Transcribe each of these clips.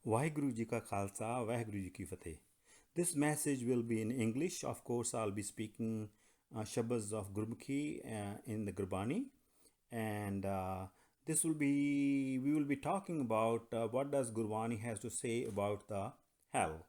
Waheguru Ji Ka Khalsa, Waheguru Ji Ki Fateh. This message will be in English. Of course, I'll be speaking Shabas of Gurmukhi in the Gurbani. And we will be talking about what does Gurbani has to say about the hell.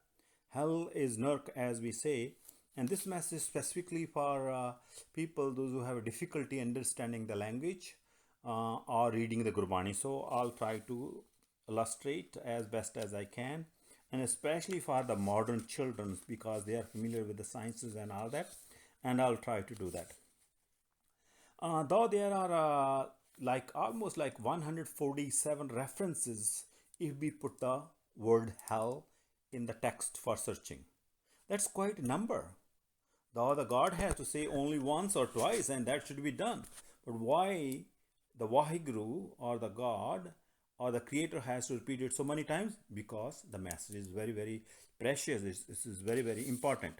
Hell is Nark, as we say. And this message specifically for people, those who have a difficulty understanding the language or reading the Gurbani. So I'll try to illustrate as best as I can, and especially for the modern children because they are familiar with the sciences and all that, and I'll try to do that. Though there are almost like 147 references if we put the word hell in the text for searching. That's quite a number. Though the God has to say only once or twice and that should be done. But why the Waheguru or the God or the Creator has to repeat it so many times? Because the message is very, very precious. This is very, very important.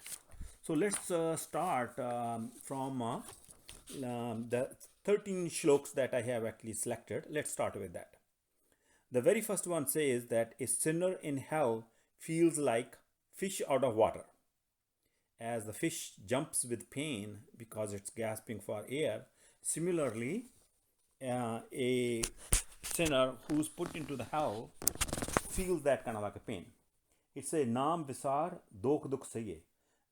So let's start from the 13 shloks that I have actually selected. Let's start with that. The very first one says that a sinner in hell feels like fish out of water. As the fish jumps with pain because it's gasping for air, similarly, a sinner who's put into the hell feels that kind of like a pain. It's a naam visar dokh dukh saye.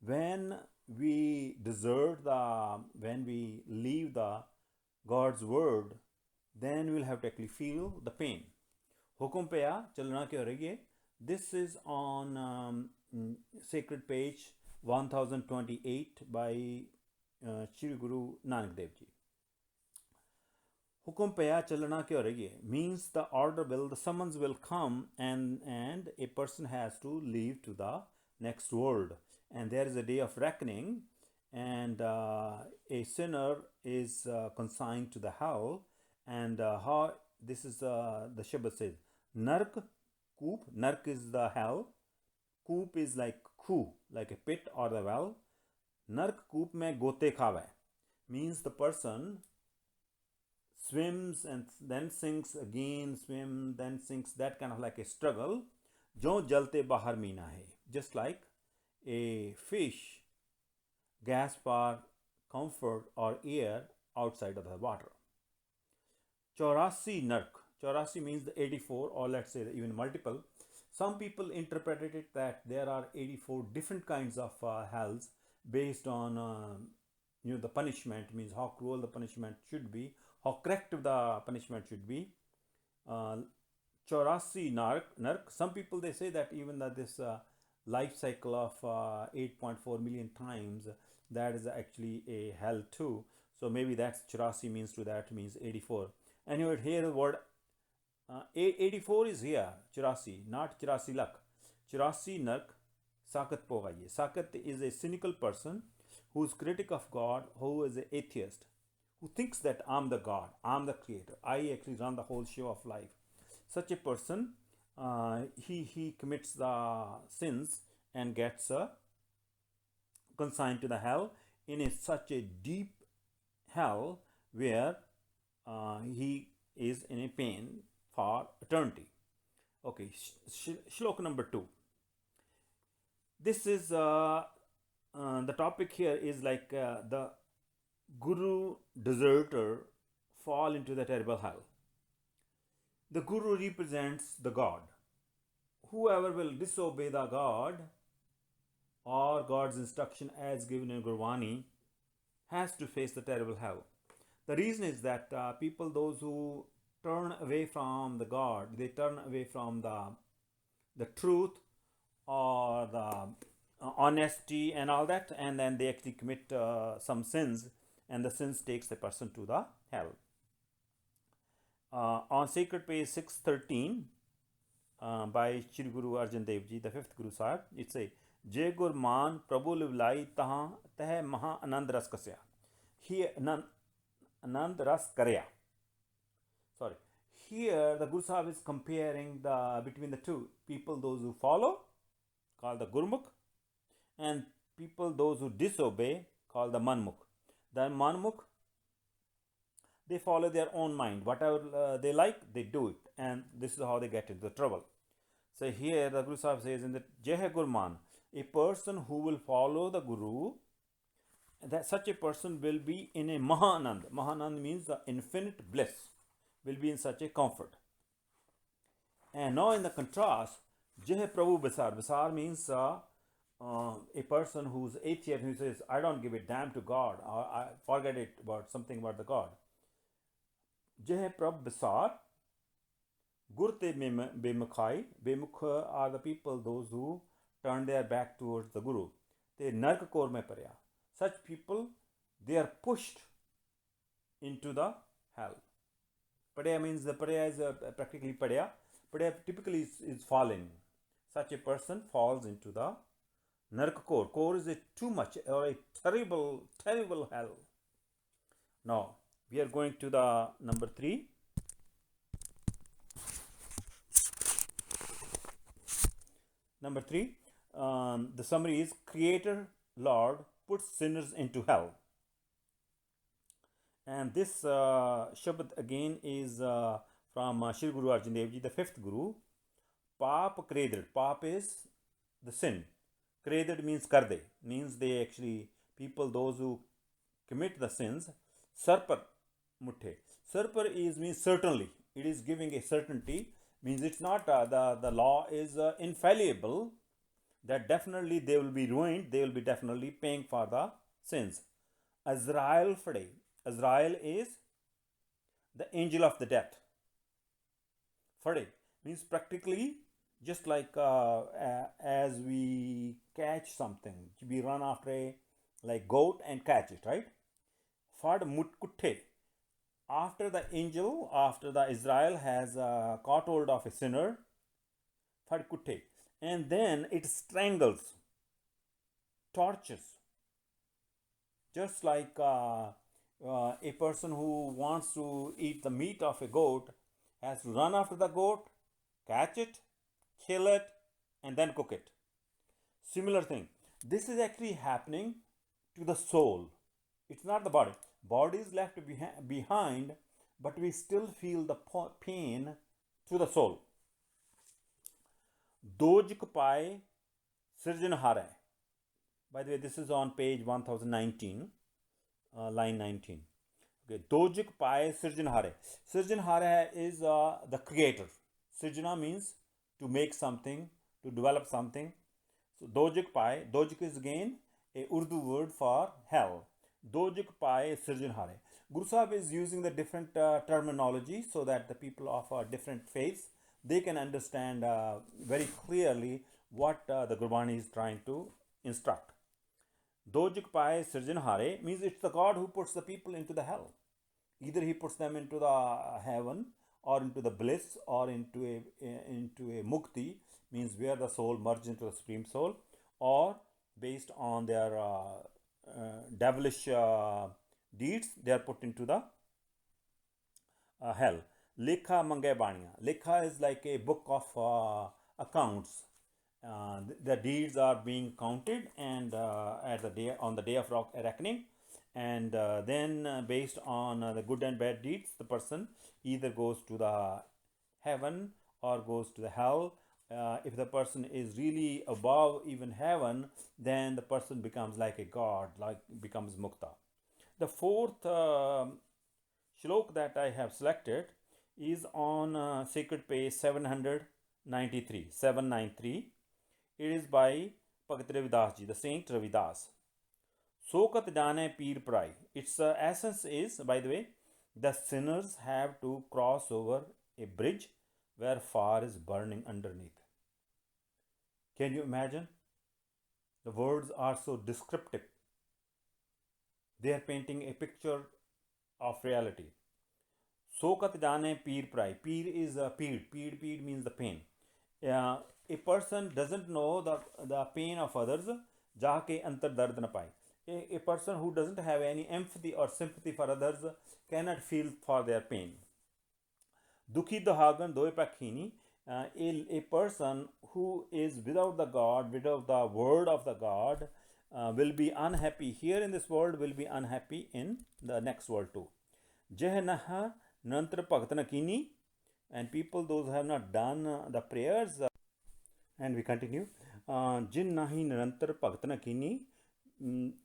When we when we leave the God's word, then we'll have to actually feel the pain. Hukum pe aa chalna kya rahiye. This is on sacred page 1028 by Shri Guru Nanak Dev Ji. Hukum pe aa chalna kya rahiye means the order will, the summons will come, and a person has to leave to the next world. And there is a day of reckoning, and a sinner is consigned to the hell. And how this is the Shabad says, Nark, Koop, Nark is the hell, Koop is like khu, like a pit or the well. Nark Koop mein gote khave means the person swims and then sinks again, swim, then sinks, that kind of like a struggle. Jo jalte bahar meena hai, just like a fish gasp for comfort or air outside of the water. 84 nark. 84 means the 84, or let's say even multiple. Some people interpreted it that there are 84 different kinds of hells based on the punishment, means how cruel the punishment should be, how corrective the punishment should be. 84 nark. Some people they say that even that this life cycle of 8.4 million times, that is actually a hell too. So maybe that's 84 means to that means 84. And you would hear the word 84 is here, 84, not 84 lakh. 84 nark, Sakat Pogaye. Sakat is a cynical person who is critic of God, who is an atheist, who thinks that I'm the God, I'm the creator, I actually run the whole show of life. Such a person, he commits the sins and gets consigned to the hell in such a deep hell where he is in a pain for eternity. Okay, shlok number 2. This is the topic here is like the Guru deserter fall into the terrible hell. The Guru represents the God. Whoever will disobey the God or God's instruction as given in Gurbani has to face the terrible hell. The reason is that people, those who turn away from the God, they turn away from the truth or the honesty and all that, and then they actually commit some sins, and the sins takes the person to the hell. On sacred page 613 by Shri Guru Arjan Dev Ji, the 5th Guru Sahib, it says, Jai Gur Man Prabhu Livlai Taha Teh Maha Anand Ras Kasya. Here Anand Ras Karya. Sorry. Here the Guru Sahib is comparing between the two people, those who follow, called the Gurmukh, and people, those who disobey, called the Manmukh. The Manmukh, they follow their own mind. Whatever they like, they do it. And this is how they get into the trouble. So here the Guru Sahib says in the Jeh Gurman, a person who will follow the Guru, that such a person will be in a Mahanand. Mahanand means the infinite bliss, will be in such a comfort. And now in the contrast, Jeh Prabhu Bisar. Bisar means a person who's atheist who says, I don't give a damn to God, or I forget it about something about the God. Jeh Prabhu Bisar. Gurte Bemukhai. Bemukh are the people, those who turn their back towards the Guru. They Nark Kor mein parya. Such people, they are pushed into the hell. Padya means the padya is practically padya. Padya typically is falling. Such a person falls into the Nark Kor. Kor is a too much or a terrible, terrible hell. Now, we are going to the number 3. Number 3, the summary is Creator Lord puts sinners into hell. And this Shabad again is from Shri Guru Arjan Dev Ji, the 5th Guru. Paap Kredad. Paap is the sin. Kredad means karde, means they actually, people, those who commit the sins. Sarpar Mutte. Sarpar is means certainly. It is giving a certainty, means it's not the law is infallible, that definitely they will be ruined, they will be definitely paying for the sins. Azrael Fade. Azrael is the angel of the death. Fade means practically just like as we catch something, we run after a like goat and catch it, right? Fad Mutkutte. After the angel, after the Israel has caught hold of a sinner, Fad Kutte, and then it strangles, tortures. Just like a person who wants to eat the meat of a goat has to run after the goat, catch it, kill it, and then cook it. Similar thing. This is actually happening to the soul. It's not the body. Body is left behind, but we still feel the pain to the soul. Dojik Pai Sirjanhara. By the way, this is on page 1019, line 19. Okay, Dojik Pai Sirjanhara. Sirjanhara is the creator. Sirjana means to make something, to develop something. So Dojik Pai, Dojik is again a Urdu word for hell. Dojik Pai Sirjanhare. Guru Sahib is using the different terminology so that the people of different faiths, they can understand very clearly what the Gurbani is trying to instruct. Dojik Pai Sirjanhare means it's the God who puts the people into the hell. Either he puts them into the heaven or into the bliss or into a mukti, means where the soul merges into the supreme soul, or based on their devilish deeds, they are put into the hell. Lekha Mangai Baniya. Lekha is like a book of accounts. The deeds are being counted, and on the day of reckoning, and then based on the good and bad deeds, the person either goes to the heaven or goes to the hell. If the person is really above even heaven, then the person becomes like a god, like becomes mukta. The 4th shlok that I have selected is on sacred page 793, 793. It is by Bhagat Ravidas Ji, the Saint Ravidas. Sokat Jane Peer Prai. Its essence is, by the way, the sinners have to cross over a bridge where fire is burning underneath. Can you imagine? The words are so descriptive. They are painting a picture of reality. Sokat Jane Peer Prai. Peer is a peed. Peed means the pain. A person doesn't know the pain of others. Jaake antar dard na pai. A person who doesn't have any empathy or sympathy for others cannot feel for their pain. Dukhi Dahagan Doi Pakhini. A person who is without the God, without the word of the God, will be unhappy here in this world, will be unhappy in the next world too. Jehnaha Nantra Bhaktanakini. And people, those who have not done the prayers, And we continue. Jin nahi nirantar bhagat na kini.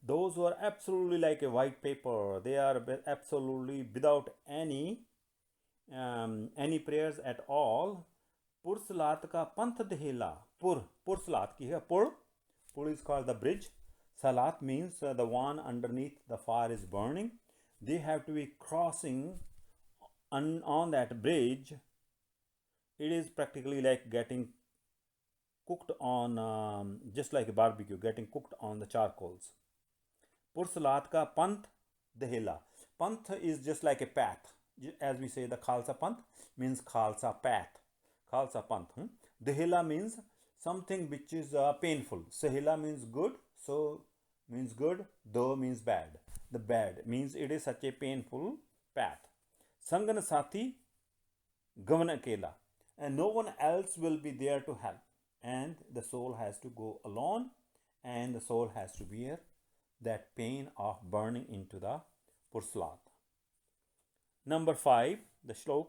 Those who are absolutely like a white paper, they are absolutely without any prayers at all. पुर सलात का पंथ दहेला. पुर सलात की है. Pul is called the bridge. Salat means the one underneath the fire is burning. They have to be crossing on that bridge. It is practically like getting cooked on, just like a barbecue, getting cooked on the charcoals. Pursalat ka panth dehela. Panth is just like a path. As we say, the Khalsa Panth means Khalsa path. Khalsa Panth. Dehela means something which is painful. Sahela means good. So means good. Do means bad. The bad means it is such a painful path. Sangan Sati Gavan Akela. And no one else will be there to help. And the soul has to go alone, and the soul has to bear that pain of burning into the Pursalat. Number 5, the shlok,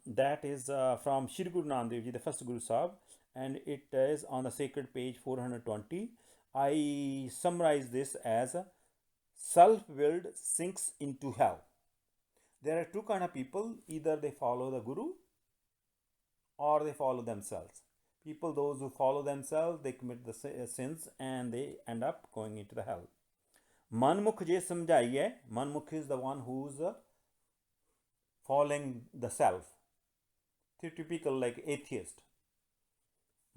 that is from Shri Guru Nanak Dev Ji, the first Guru Sahib, and it is on the sacred page 420. I summarize this as self-willed sinks into hell. There are two kind of people: either they follow the Guru or they follow themselves. People, those who follow themselves, they commit the sins and they end up going into the hell. Manmukh je samjhaiye. Manmukh is the one who's following the self. Typical like atheist.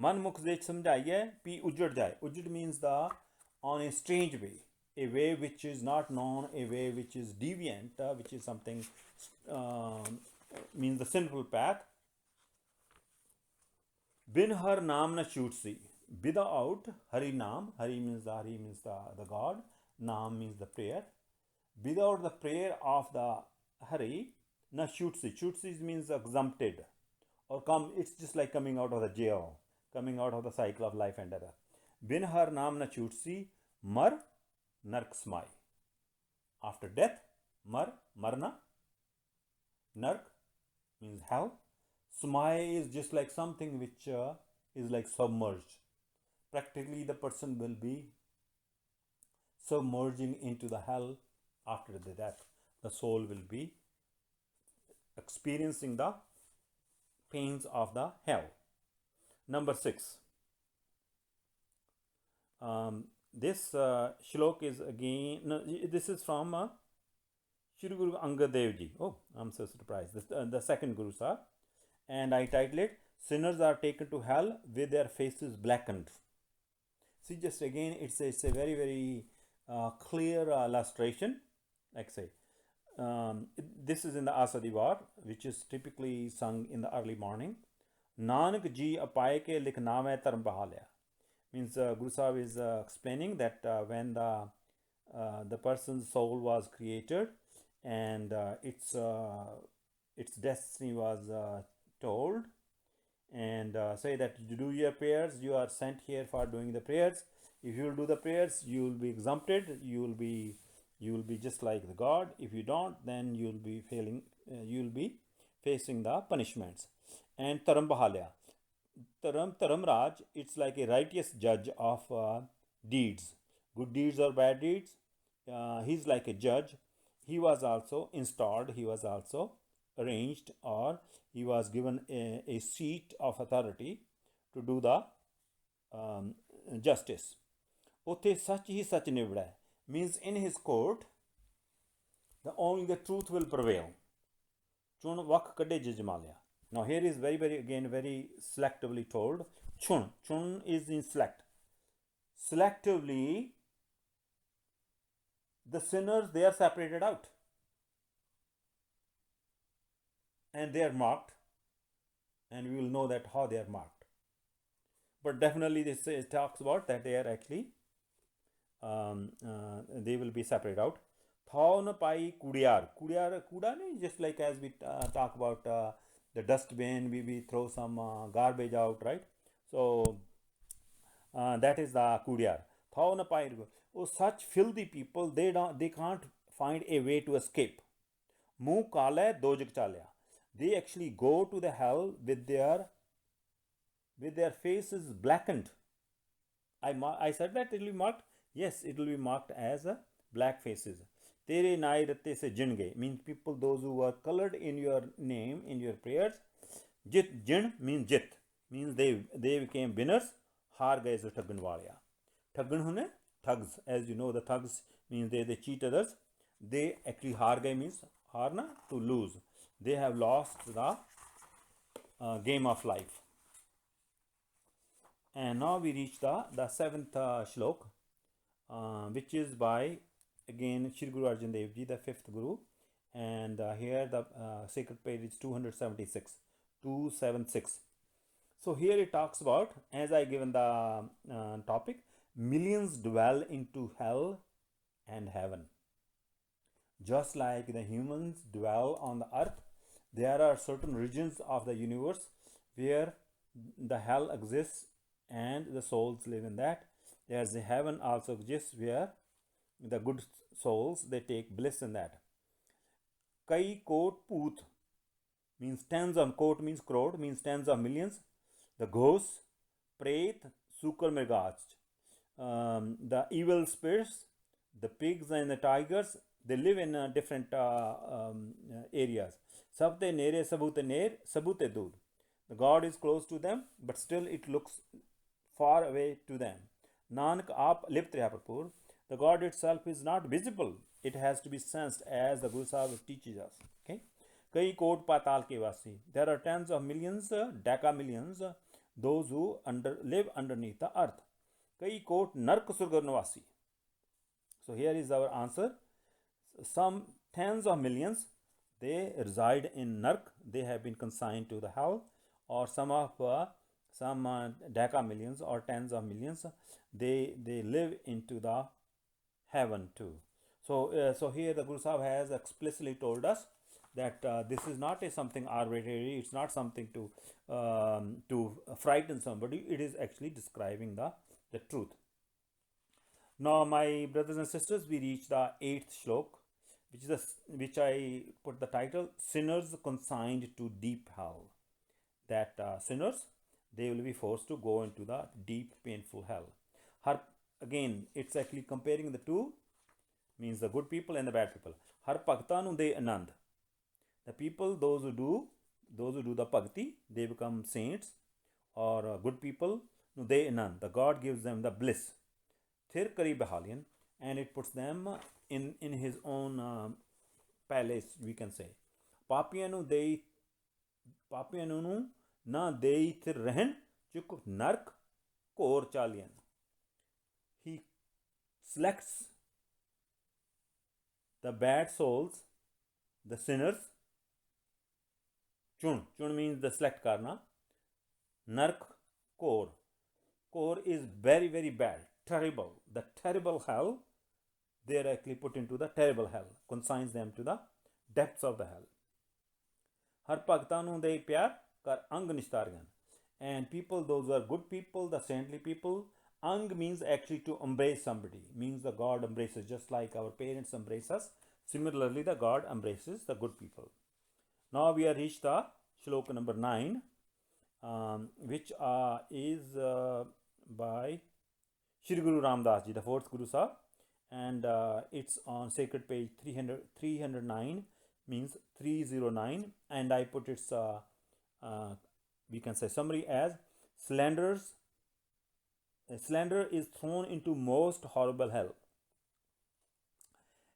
Manmukh je samjhaiye, pi ujjad jaye. Ujjad means the on a strange way, a way which is not known, a way which is deviant, which is something means the sinful path. Bin har naam na chutsi. Without Hari Naam, Hari means the God, Naam means the prayer. Without the prayer of the Hari, na chutsi. Chutsi means exempted, or come. It's just like coming out of the jail, coming out of the cycle of life and death. Bin har naam na chutsi, mar nark smai. After death, marna, nark means hell. Smai is just like something which is like submerged. Practically, the person will be submerging into the hell after the death. The soul will be experiencing the pains of the hell. Number 6. This shlok is again, no, this is from Shri Guru Angad Dev Ji. Oh, I'm so surprised. The second Guru Sahib. And I titled it, Sinners are taken to hell with their faces blackened. See, just again, it's a very, very clear illustration. Like say, this is in the Asadivar, which is typically sung in the early morning. Nanak ji apaye ke likhnave dharm bahalya. Means Guru Sahib is explaining that when the person's soul was created and its destiny was told, and say that you do your prayers, you are sent here for doing the prayers. If you will do the prayers, you will be exempted, you will be just like the God. If you don't, then you will be failing, you will be facing the punishments. And Taram Bahalya, Taram Raj, it's like a righteous judge of deeds, good deeds or bad deeds. He's like a judge. He was also installed, he was also arranged, or he was given a seat of authority to do the justice. Utte sach hi sach nivda, means in his court only the truth will prevail. Chun vak kade jajmalya. Now here is very, very, again, very selectively told. Chun is in select. Selectively, the sinners, they are separated out. And they are marked, and we will know that how they are marked. But definitely this talks about that they are actually, they will be separated out. Thaun pai kudiyar. Kuda means just like as we talk about the dustbin, we throw some garbage out, right? So that is the kudiyar. Thaun pai. Oh, such filthy people, they can't find a way to escape. Muh kale dojak chalya. They actually go to the hell with their with their faces blackened. I said that it will be marked. Yes, it will be marked as a black faces. Tere nai ratte se jin gaye means people those who were colored in your name in your prayers. Jit jin means jit means they became winners. Har gaye so ठगन Walia. ठगन होने thugs, as you know the thugs means they cheat others. They actually har gaye means harna to lose. They have lost the game of life. And now we reach the seventh shlok, which is by again Shri Guru Arjan Dev Ji, the fifth Guru, and here the sacred page is 276, 276. So here it talks about, as I given the topic, millions dwell into hell and heaven. Just like the humans dwell on the earth, there are certain regions of the universe where the hell exists and the souls live in that. There's the heaven also exists where the good souls they take bliss in that. Kai kot poot means tens of, kot means crore means tens of millions. The ghosts, pret, sukar mirgach, the evil spirits, the pigs and the tigers, they live in different areas. Sabte nere sabute ner sabute dud. The God is close to them, but still it looks far away to them. Nanak aap lip Triyapurpur. The God itself is not visible. It has to be sensed, as the Guru Sahib teaches us. Okay. Kai kot patal ke vasi. There are tens of millions, deca millions, those who live underneath the earth. Kai kot nark surga nivasi. So here is our answer. Some tens of millions, they reside in nark. They have been consigned to the hell. Or some deca millions or tens of millions, they live into the heaven too. So here the Guru Sahib has explicitly told us that this is not something arbitrary. It's not something to frighten somebody. It is actually describing the truth. Now, my brothers and sisters, we reach the eighth shlok, which I put the title "Sinners Consigned to Deep Hell." That sinners, they will be forced to go into the deep painful hell. Again, it's actually comparing the two, means the good people and the bad people. Har bhakta nu de anand. The people, those who do the bhakti, they become saints, or good people nu de anand. The God gives them the bliss. Thir kari bahalian, and it puts them in his own palace, we can say. Papiyan nu na dei thir rehen chuk nark kor chalian. He selects the bad souls, the sinners. Chun means the select karna. Nark kor. Kor is very, very bad, terrible. The terrible hell, they are actually put into the terrible hell, consigns them to the depths of the hell. Har bhakta nu de pyar kar ang nishtargan. And people, those who are good people, the saintly people, ang means actually to embrace somebody, means the God embraces, just like our parents embrace us. Similarly, the God embraces the good people. Now we have reached the shloka number 9, which is by Shri Guru Ram Das Ji, the fourth Guru Sahib, and it's on sacred page 309, means 309, and I put its we can say summary as slander is thrown into most horrible hell.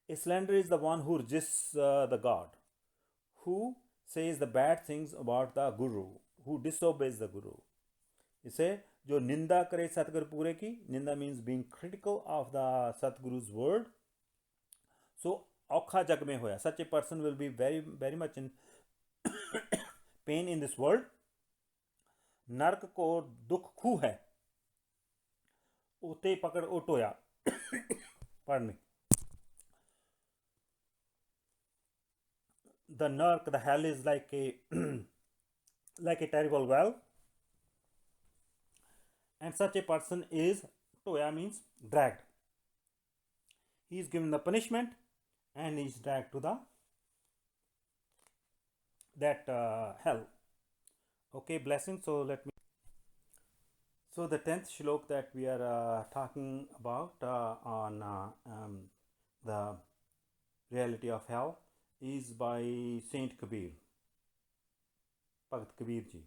A slanderer is the one who resists the God, who says the bad things about the Guru, who disobeys the Guru. इसे जो निंदा करे सतगुरु पूरे की, निंदा means being critical of the Satguru's word. So औखा जग में होया, such a person will be very, very much in pain in this world. नरक को दुख खू है, उते पकड़ ओटोया. Pardon me. The nark, the hell, is like a like a terrible well, and such a person is toya means dragged. He is given the punishment and he is dragged to the that hell. Okay, blessing. So let me. So the 10th shlok that we are talking about on the reality of hell is by Saint Kabir, Bhagat Kabir ji.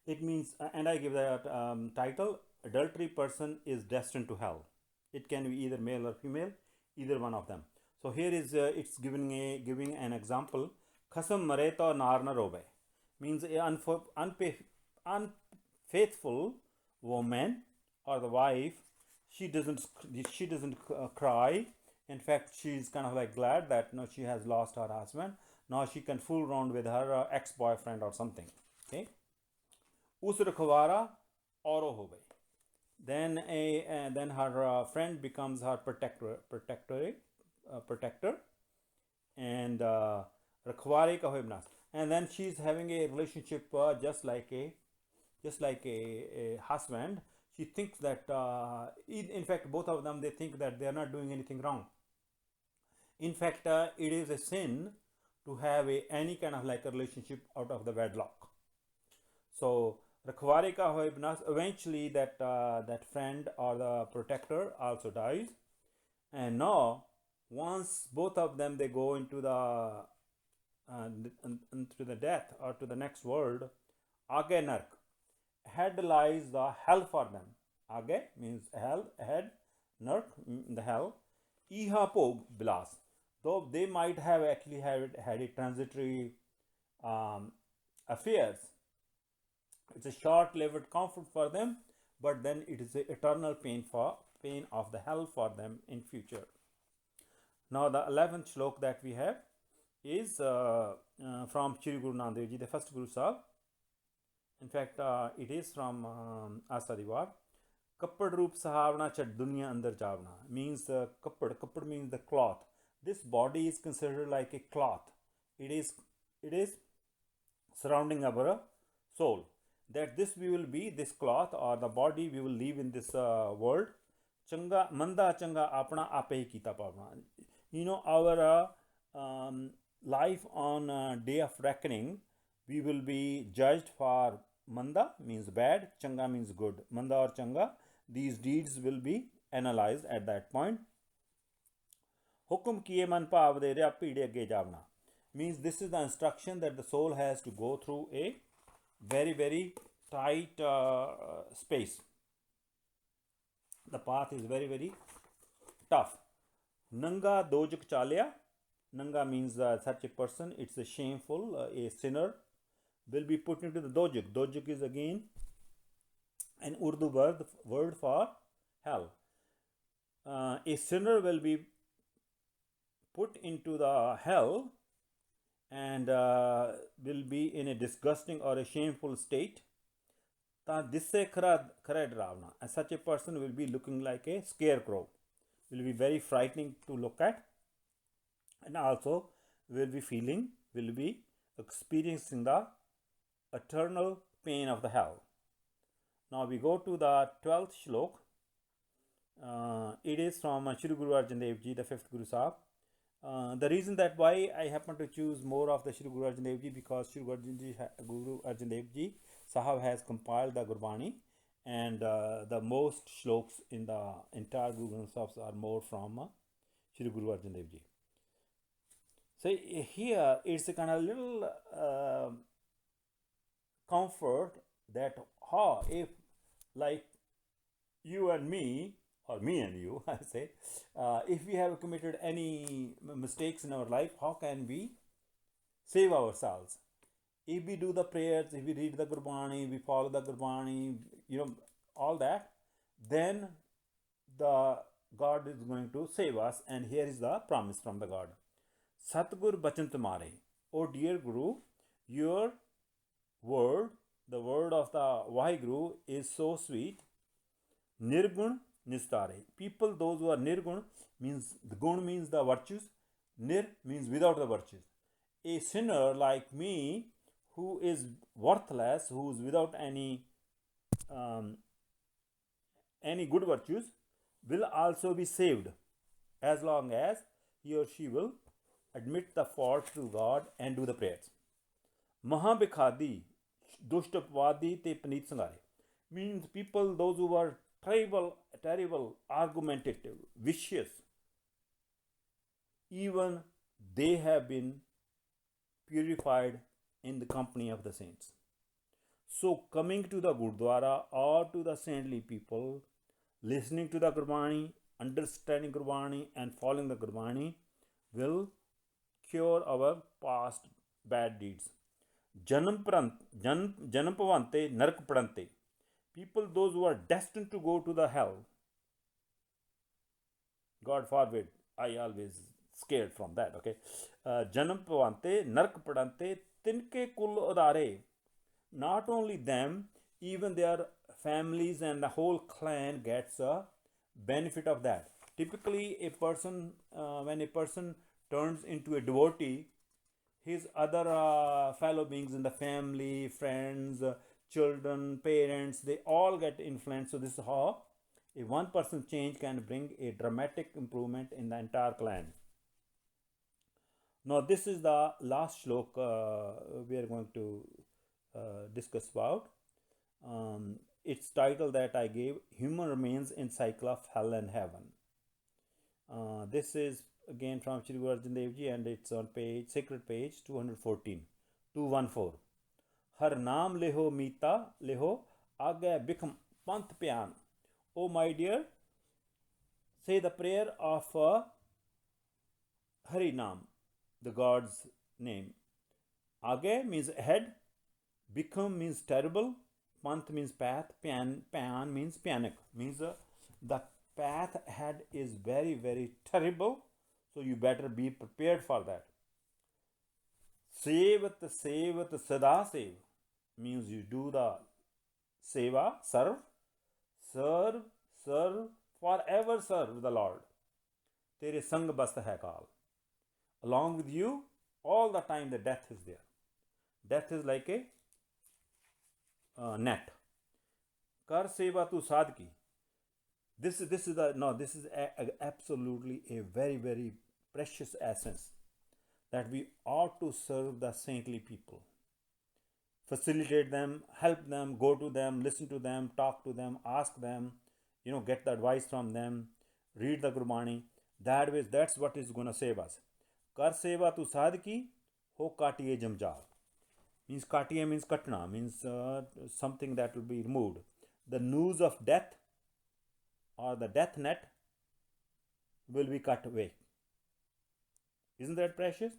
It means, and I give that title, adultery person is destined to hell. It can be either male or female, either one of them. So here is it's giving an example. Khasam mare to nar na robe, means a unfaithful woman or the wife, she doesn't cry. In fact, she's kind of like glad that no, she has lost her husband. Now she can fool around with her ex-boyfriend or something. Okay. उस रखवारा और हो गई. Then her friend becomes her protector, and रखवारे का होए Banas. And then she's having a relationship just like a husband. She thinks that in fact both of them, they think that they are not doing anything wrong. In fact, it is a sin to have any kind of like a relationship out of the wedlock. So रखवारे का होए Banas, eventually that friend or the protector also dies, and now once both of them they go into the death or to the next world, आगे नरक, head lies the hell for them. आगे means hell, head, नरक the hell, इहा भोग Bilas. Though they might have actually had a transitory affairs, it's a short-lived comfort for them, but then it is an eternal pain of the hell for them in future. Now the 11th shlok that we have is from Shri Guru Nanak Dev Ji, the first Guru Sahib. In fact, it is from Asa Diwar. Kappad roop sahavna chad dunya andar javna, means kappad means the cloth. This body is considered like a cloth. It is surrounding our soul. That this we will be, this cloth or the body we will live in this world. Changa manda changa apna ape hi kita pavna. You know, our life on day of reckoning, we will be judged for manda means bad, changa means good. Manda or changa, these deeds will be analyzed at that point. Hukum kiye man pav de rya pide age javna, means this is the instruction that the soul has to go through a very, very tight space. The path is very, very tough. Nanga dojak chalya. Nanga means such a person, it's a shameful, a sinner will be put into the dojak. Dojak is again an Urdu word for hell. A sinner will be put into the hell and will be in a disgusting or a shameful state. And such a person will be looking like a scarecrow, will be very frightening to look at, and also will be experiencing the eternal pain of the hell. Now we go to the 12th shlok. It is from Shri Guru Arjan Dev Ji, the 5th Guru Sahib. The reason that why I happen to choose more of the Shri Guru Arjan Dev Ji, because Shri Guru Arjan Dev Ji Sahab has compiled the Gurbani, and the most shloks in the entire Guru Granth Sahib are more from Shri Guru Arjan Dev Ji. So here it's a kind of little comfort that how if like you and me, or me and you, I say, if we have committed any mistakes in our life, how can we save ourselves? If we do the prayers, if we read the Gurbani, we follow the Gurbani, all that, then the God is going to save us. And here is the promise from the God. Satgur Bachan Tumare. Oh dear Guru, your word, the word of the Vaheguru is so sweet. Nirgun Nistare. People, those who are Nirgun, means the Gun means the virtues, Nir means without the virtues. A sinner like me, who is worthless, who is without any good virtues, will also be saved as long as he or she will admit the fault to God and do the prayers. Mahabikhadi, Dushtapwadi te Paneet Sangare. means people those who were terrible, argumentative, vicious, even they have been purified in the company of the saints. So, coming to the Gurdwara or to the saintly people, listening to the Gurbani, understanding Gurbani, and following the Gurbani will cure our past bad deeds. Janam pavante narak padante. People, those who are destined to go to the hell, God forbid, I always scared from that, okay? Janam pavante narak padante tinke kul adare. Not only them, even their families and the whole clan gets a benefit of that. Typically, when a person turns into a devotee, his other fellow beings in the family, friends, children, parents, they all get influenced. So this is how a one person change can bring a dramatic improvement in the entire clan. Now this is the last shlok we are going to discuss about. Its title that I gave, Human Remains in Cycle of Hell and Heaven. This is again from Shri Guru Arjan Dev Ji, and it's on sacred page 214, 214. Har naam leho mita leho agya bikhm pant pyan. Oh my dear, say the prayer of Hari Naam, the God's name. Agay means ahead, Bikram means terrible, Panth means path, Pyan means panic, means the path ahead is very, very terrible, so you better be prepared for that. Sevat sada sev means you do the seva, serve, forever serve the Lord. Tere sang bast hai kaal. Along with you, all the time the death is there. Death is like a net. Kar seva tu sadki. This is absolutely a very, very precious essence, that we ought to serve the saintly people, facilitate them, help them, go to them, listen to them, talk to them, ask them, get the advice from them, read the Gurbani. That's what is going to save us. Kar seva tu sadki, ho katiye jamjal. Means katiye means katna, means something that will be removed. The news of death or the death net will be cut away. Isn't that precious?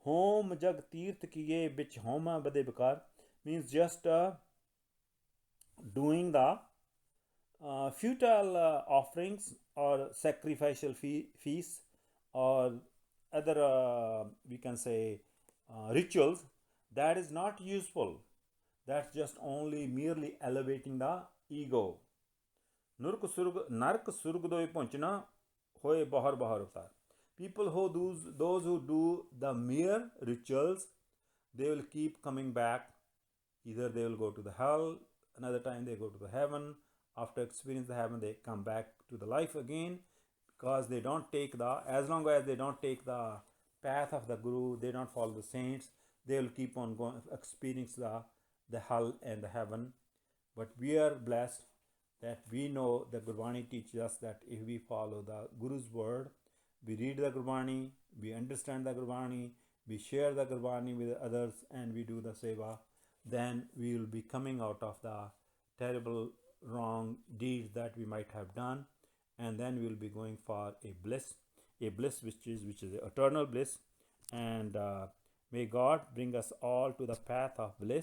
Hom jag tirth kiye bich homa bade bakar means just doing the futile offerings or sacrificial feasts or other we can say rituals, that is not useful. That's just only merely elevating the ego. Nark surg doi panchna hoye bahar utar. People those who do the mere rituals, they will keep coming back. Either they will go to the hell, another time they go to the heaven. After experience the heaven, they come back to the life again, because they don't take as long as they don't take the path of the Guru, they don't follow the saints, they will keep on going, experience the hell and the heaven. But we are blessed that we know the Gurbani teaches us that if we follow the Guru's word, we read the Gurbani, we understand the Gurbani, we share the Gurbani with others, and we do the seva, then we will be coming out of the terrible wrong deeds that we might have done, and then we will be going for a bliss which is eternal bliss. And may God bring us all to the path of bliss.